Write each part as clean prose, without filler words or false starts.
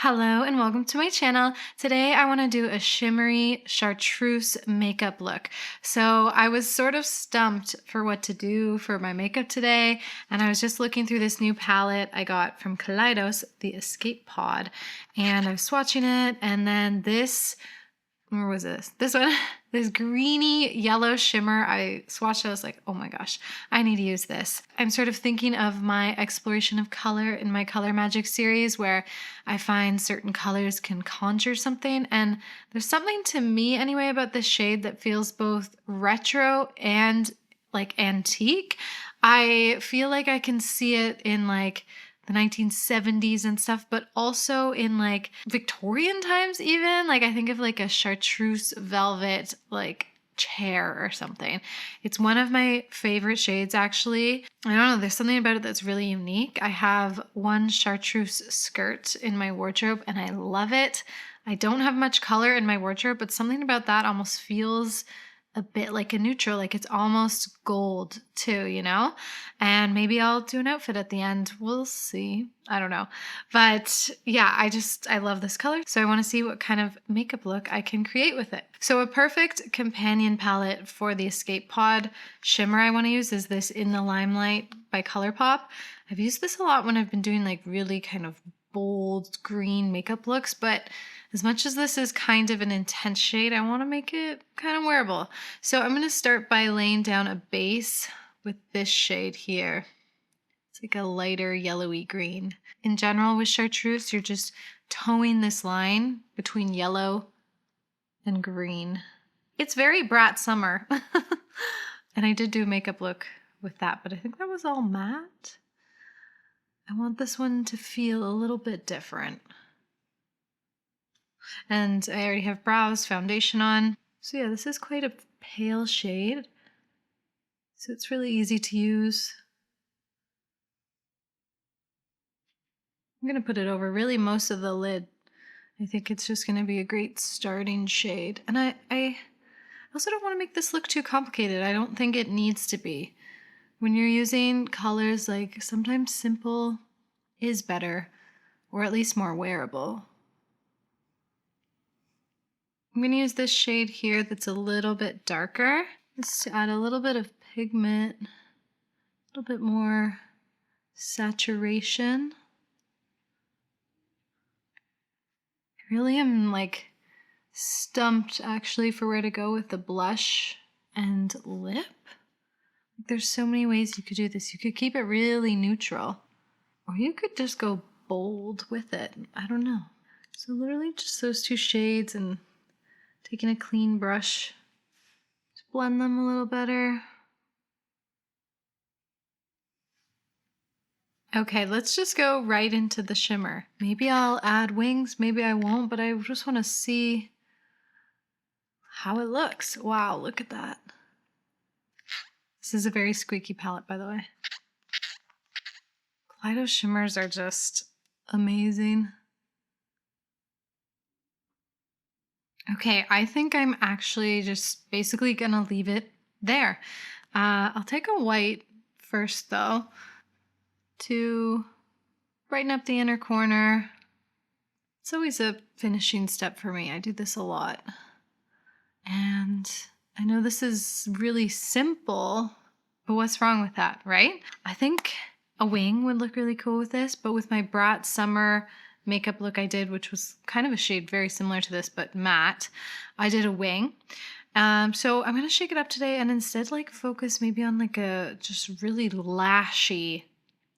Hello and welcome to my channel. Today I want to do a shimmery chartreuse makeup look. So I was sort of stumped for what to do for my makeup today, and I was just looking through this new palette I got from Kaleidos, the Escape Pod, and I was swatching it, and then this, where was this? This one, this greeny yellow shimmer, I swatched it, I was like, oh my gosh, I need to use this. I'm sort of thinking of my exploration of color in my Color Magic series where I find certain colors can conjure something, and there's something to me anyway about this shade that feels both retro and like antique. I feel like I can see it in like the 1970s and stuff, but also in like Victorian times even. Like I think of like a chartreuse velvet like chair or something. It's one of my favorite shades actually. I don't know, there's something about it that's really unique. I have one chartreuse skirt in my wardrobe and I love it. I don't have much color in my wardrobe, but something about that almost feels a bit like a neutral, like it's almost gold too, you know? And maybe I'll do an outfit at the end. We'll see. I don't know. But yeah, I love this color. So I want to see what kind of makeup look I can create with it. So a perfect companion palette for the Escape Pod shimmer I want to use is this In the Limelight by Colourpop. I've used this a lot when I've been doing like really kind of bold green makeup looks, but as much as this is kind of an intense shade, I want to make it kind of wearable. So I'm going to start by laying down a base with this shade here. It's like a lighter yellowy green. In general with chartreuse, you're just towing this line between yellow and green. It's very Brat Summer. And I did do a makeup look with that, but I think that was all matte. I want this one to feel a little bit different. And I already have brows, foundation on. So yeah, this is quite a pale shade. So it's really easy to use. I'm going to put it over really most of the lid. I think it's just going to be a great starting shade. And I also don't want to make this look too complicated. I don't think it needs to be. When you're using colors, like sometimes simple is better, or at least more wearable. I'm going to use this shade here that's a little bit darker, just to add a little bit of pigment, a little bit more saturation. I really am like stumped actually for where to go with the blush and lip. There's so many ways you could do this. You could keep it really neutral, or you could just go bold with it. I don't know. So literally just those two shades and taking a clean brush to blend them a little better. Okay, let's just go right into the shimmer. Maybe I'll add wings, maybe I won't, but I just want to see how it looks. Wow, look at that. This is a very squeaky palette, by the way. Kaleidos shimmers are just amazing. Okay, I think I'm actually just basically gonna leave it there. I'll take a white first though to brighten up the inner corner. It's always a finishing step for me. I do this a lot. And I know this is really simple, but what's wrong with that, right? I think a wing would look really cool with this, but with my Brat Summer makeup look I did, which was kind of a shade very similar to this, but matte, I did a wing. So I'm going to shake it up today and instead like focus maybe on like a just really lashy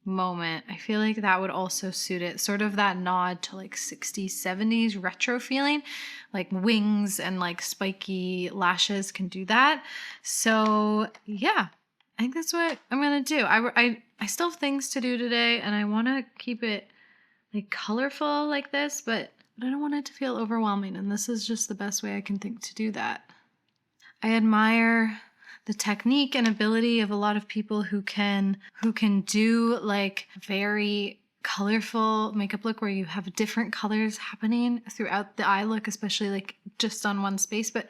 moment. I feel like that would also suit it. Sort of that nod to like 60s, 70s retro feeling, like wings and like spiky lashes can do that. So yeah, I think that's what I'm going to do. I still have things to do today and I want to keep it like colorful like this, but I don't want it to feel overwhelming, and this is just the best way I can think to do that. I admire the technique and ability of a lot of people who can do like very colorful makeup look where you have different colors happening throughout the eye look, especially like just on one space. But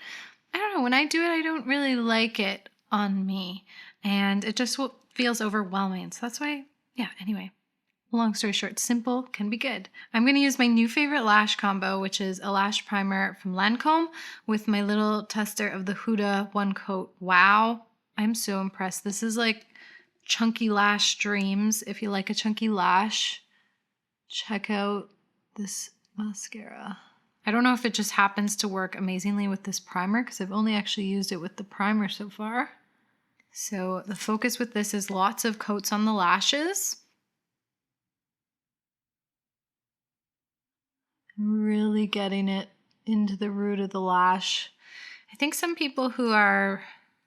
I don't know, when I do it, I don't really like it on me, and it just feels overwhelming. So that's why, yeah, anyway. Long story short, simple can be good. I'm going to use my new favorite lash combo, which is a lash primer from Lancome with my little tester of the Huda One Coat. Wow, I'm so impressed. This is like chunky lash dreams. If you like a chunky lash, check out this mascara. I don't know if it just happens to work amazingly with this primer because I've only actually used it with the primer so far. So the focus with this is lots of coats on the lashes. Really getting it into the root of the lash. I think some people who are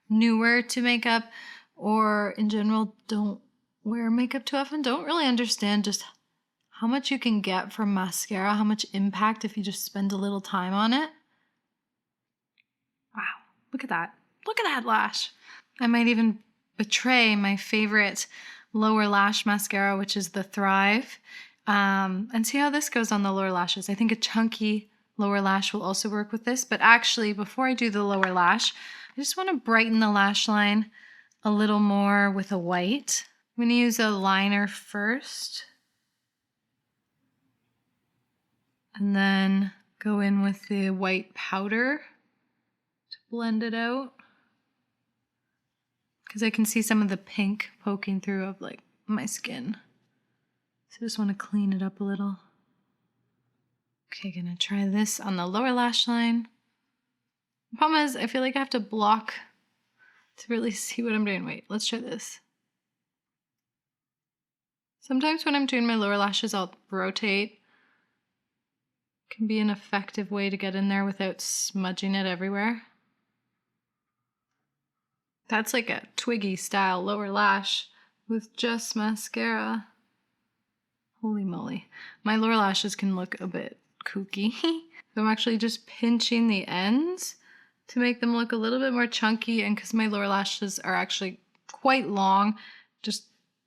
newer to makeup or in general don't wear makeup too often don't really understand just how much you can get from mascara, how much impact if you just spend a little time on it. Wow, look at that. Look at that lash. I might even betray my favorite lower lash mascara, which is the Thrive. And see how this goes on the lower lashes. I think a chunky lower lash will also work with this, but actually before I do the lower lash, I just want to brighten the lash line a little more with a white. I'm going to use a liner first and then go in with the white powder to blend it out because I can see some of the pink poking through of like my skin. So I just want to clean it up a little. Okay, gonna try this on the lower lash line. The problem is I feel like I have to block to really see what I'm doing. Wait, let's try this. Sometimes when I'm doing my lower lashes, I'll rotate. Can be an effective way to get in there without smudging it everywhere. That's like a Twiggy style lower lash with just mascara. Holy moly. My lower lashes can look a bit kooky. So I'm actually just pinching the ends to make them look a little bit more chunky, and because my lower lashes are actually quite long, just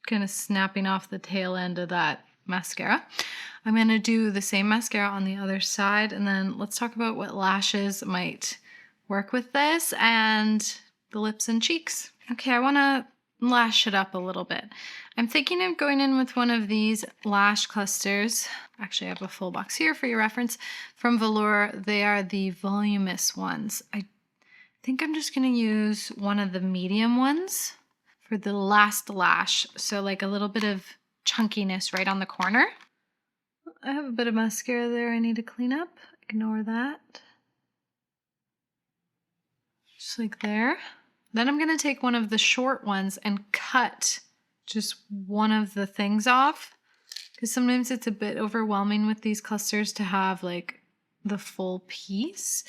kind of snapping off the tail end of that mascara. I'm going to do the same mascara on the other side, and then let's talk about what lashes might work with this and the lips and cheeks. Okay, I want to lash it up a little bit. I'm thinking of going in with one of these lash clusters. Actually, I have a full box here for your reference from Velour. They are the voluminous ones. I think I'm just going to use one of the medium ones for the last lash. So like a little bit of chunkiness right on the corner. I have a bit of mascara there I need to clean up. Ignore that. Just like there. Then I'm going to take one of the short ones and cut just one of the things off, because sometimes it's a bit overwhelming with these clusters to have like the full piece.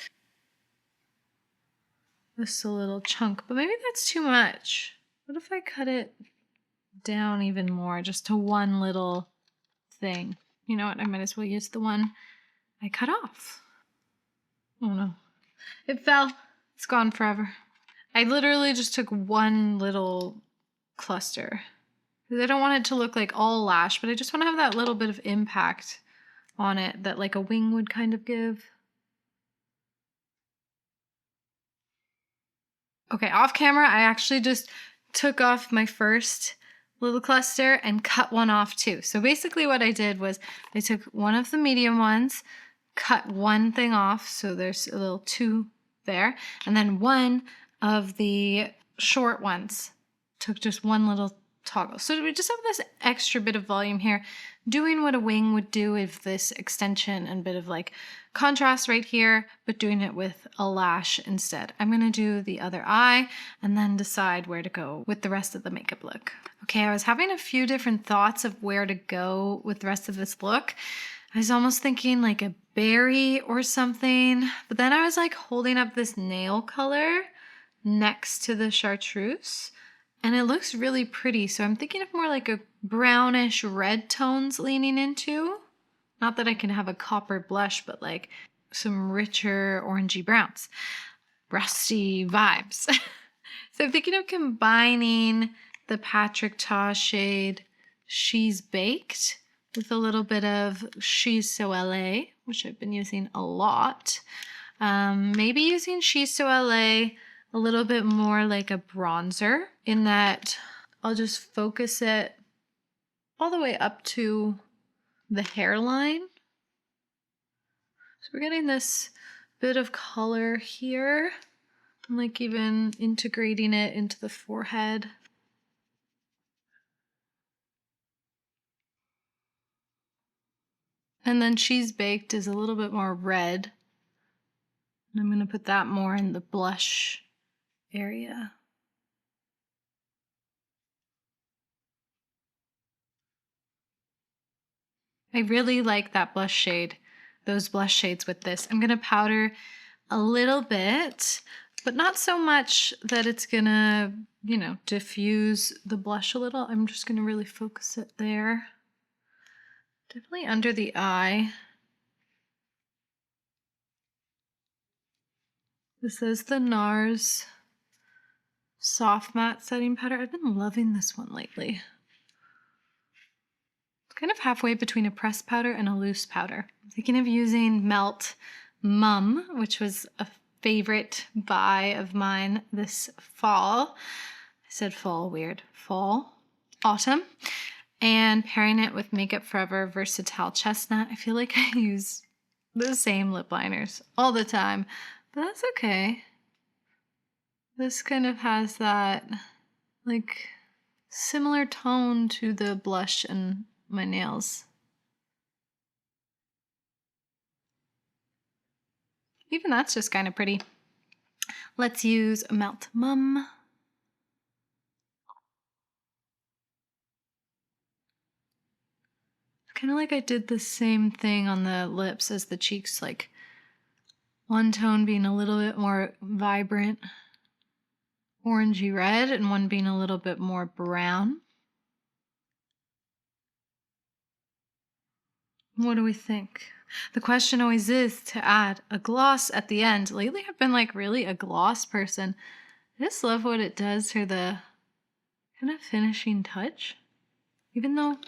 Just a little chunk, but maybe that's too much. What if I cut it down even more, just to one little thing? You know what, I might as well use the one I cut off. Oh no, it fell. It's gone forever. I literally just took one little cluster. I don't want it to look like all lash, but I just want to have that little bit of impact on it that like a wing would kind of give. Okay, off camera, I actually just took off my first little cluster and cut one off too. So basically what I did was I took one of the medium ones, cut one thing off, so there's a little two there, and then one of the short ones, took just one little toggle. So we just have this extra bit of volume here, doing what a wing would do with this extension and bit of like contrast right here, but doing it with a lash instead. I'm going to do the other eye and then decide where to go with the rest of the makeup look. Okay, I was having a few different thoughts of where to go with the rest of this look. I was almost thinking like a berry or something, but then I was like holding up this nail color next to the chartreuse, and it looks really pretty. So I'm thinking of more like a brownish red tones leaning into. Not that I can have a copper blush, but like some richer orangey browns. Rusty vibes. So I'm thinking of combining the Patrick Ta shade She's Baked with a little bit of She's So LA, which I've been using a lot. Maybe using She's So LA a little bit more like a bronzer, in that I'll just focus it all the way up to the hairline. So we're getting this bit of color here, and like even integrating it into the forehead. And then Cheese Baked is a little bit more red. And I'm going to put that more in the blush area. I really like that blush shade, those blush shades with this. I'm going to powder a little bit, but not so much that it's going to, you know, diffuse the blush a little. I'm just going to really focus it there. Definitely under the eye. This is the NARS Soft Matte Setting Powder. I've been loving this one lately. It's kind of halfway between a pressed powder and a loose powder. I'm thinking of using Melt Mum, which was a favorite buy of mine this fall. I said fall, weird. Fall, autumn. And pairing it with Makeup Forever Versatile Chestnut. I feel like I use the same lip liners all the time, but that's okay. This kind of has that like similar tone to the blush in my nails. Even that's just kind of pretty. Let's use Melt Mum. Kind of like I did the same thing on the lips as the cheeks, like one tone being a little bit more vibrant, orangey red, and one being a little bit more brown. What do we think? The question always is to add a gloss at the end. Lately I've been like really a gloss person. I just love what it does for the kind of finishing touch. Even though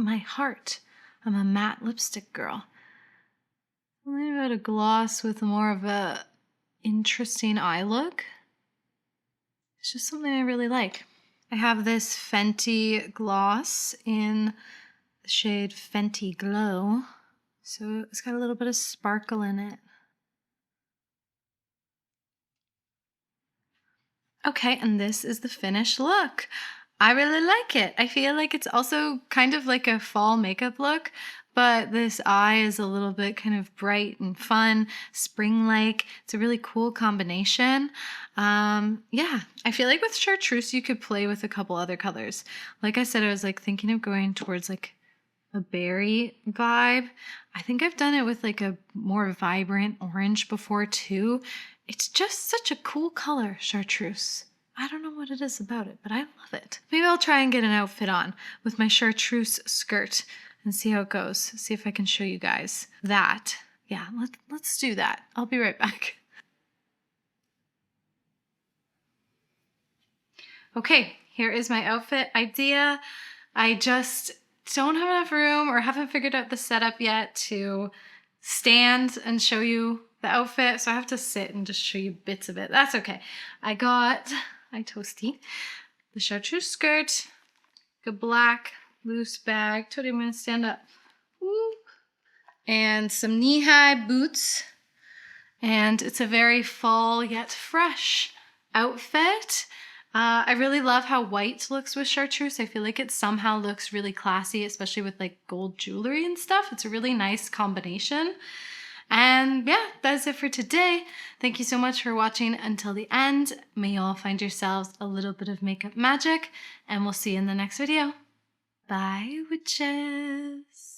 my heart, I'm a matte lipstick girl. Something about a gloss with more of a interesting eye look. It's just something I really like. I have this Fenty gloss in the shade Fenty Glow. So it's got a little bit of sparkle in it. Okay, and this is the finished look. I really like it. I feel like it's also kind of like a fall makeup look, but this eye is a little bit kind of bright and fun, spring-like. It's a really cool combination. Yeah, I feel like with chartreuse, you could play with a couple other colors. Like I said, I was like thinking of going towards like a berry vibe. I think I've done it with like a more vibrant orange before too. It's just such a cool color, chartreuse. I don't know what it is about it, but I love it. Maybe I'll try and get an outfit on with my chartreuse skirt and see how it goes. See if I can show you guys that. Yeah, let's do that. I'll be right back. Okay, here is my outfit idea. I just don't have enough room or haven't figured out the setup yet to stand and show you the outfit, so I have to sit and just show you bits of it. That's okay. I got toasty, the chartreuse skirt, a black loose bag. Told you I'm gonna stand up. Woo. And some knee-high boots. And it's a very fall yet fresh outfit. I really love how white looks with chartreuse. I feel like it somehow looks really classy, especially with like gold jewelry and stuff. It's a really nice combination. And yeah, that's it for today. Thank you so much for watching until the end. May you all find yourselves a little bit of makeup magic, and we'll see you in the next video. Bye, witches.